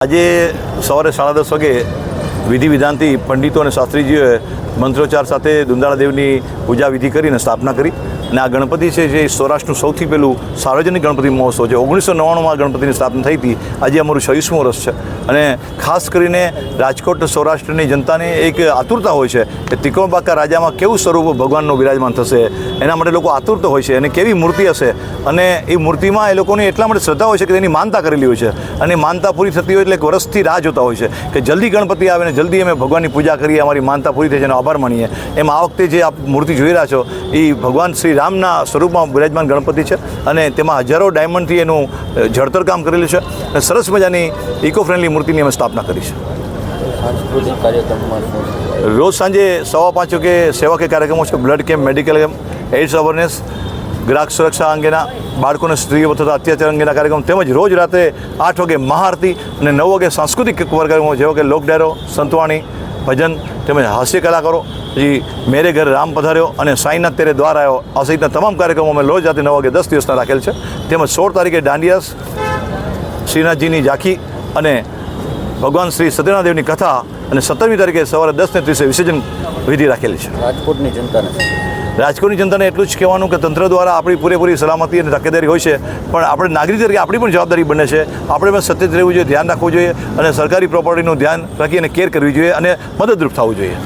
આજે સવારે 10:30 વાગે વિધિ વિધાનથી પંડિતો અને શાસ્ત્રીજીઓએ મંત્રોચ્ચાર સાથે દુંદાળાદેવની પૂજા વિધિ કરીને સ્થાપના કરી અને આ ગણપતિ છે જે સૌરાષ્ટ્રનું સૌથી પહેલું સાર્વજનિક ગણપતિ મહોત્સવ છે. 1999માં ગણપતિની સ્થાપના થઈ હતી. આજે અમારું 26મું વર્ષ છે અને ખાસ કરીને રાજકોટ સૌરાષ્ટ્રની જનતાને એક આતુરતા હોય છે કે ત્રિકોણબાકા રાજામાં કેવું સ્વરૂપ ભગવાનનું વિરાજમાન થશે, એના માટે લોકો આતુરતા હોય છે અને કેવી મૂર્તિ હશે અને એ મૂર્તિમાં એ લોકોની એટલા માટે શ્રદ્ધા હોય છે કે તેની માનતા કરેલી હોય છે અને માનતા પૂરી થતી હોય એટલે એક વર્ષથી રાહ જોતા હોય છે કે જલ્દી ગણપતિ આવે ને જલ્દી અમે ભગવાનની પૂજા કરીએ, અમારી માનતા પૂરી થઈ છે એનો આભાર માનીએ. એમ આ વખતે જે આપ મૂર્તિ જોઈ રહ્યા છો એ ભગવાન શ્રી રામના સ્વરૂપમાં બિરાજમાન ગણપતિ છે અને તેમાં હજારો ડાયમંડથી એનું જળતર કામ કરેલું છે અને સરસ મજાની ઇકો ફ્રેન્ડલી મૂર્તિની અમે સ્થાપના કરી છે. રોજ સાંજે 5:15 વાગે સેવાકીય કાર્યક્રમો છે, blood camp, medical camp, AIDS awareness, ગ્રાહક સુરક્ષા અંગેના, બાળકોને સ્ત્રીઓ થતા અત્યાચાર અંગેના કાર્યક્રમ, તેમજ રોજ રાત્રે 8 વાગે મહાઆરતી અને 9 વાગે સાંસ્કૃતિક કાર્યક્રમો જેવા કે લોક ડાયરો, સંતવાણી, ભજન તેમજ હાસ્ય કલાકારો, પછી મેરે ઘર રામ પધાર્યો અને સાંઈનાથ તેરે દ્વાર આવ્યો આ સહિતના તમામ કાર્યક્રમો અમે રોજ રાત્રે 9 વાગે 10 દિવસના રાખેલ છે. તેમજ 16 તારીખે દાંડિયાસ, શ્રીનાથજીની ઝાંખી અને ભગવાન શ્રી સત્યનારાયણદેવની કથા અને 17મી તારીખે સવારે 10:30 વિસર્જન વિધિ રાખેલી છે. રાજકોટની જનતાને એટલું જ કહેવાનું કે તંત્ર દ્વારા આપણી પૂરેપૂરી સલામતી અને તકેદારી હોય છે, પણ આપણે નાગરિક તરીકે આપણી પણ જવાબદારી બને છે. આપણે પણ સચેત રહેવું જોઈએ, ધ્યાન રાખવું જોઈએ અને સરકારી પ્રોપર્ટીનું ધ્યાન રાખી અને કેર કરવી જોઈએ અને મદદરૂપ થવું જોઈએ.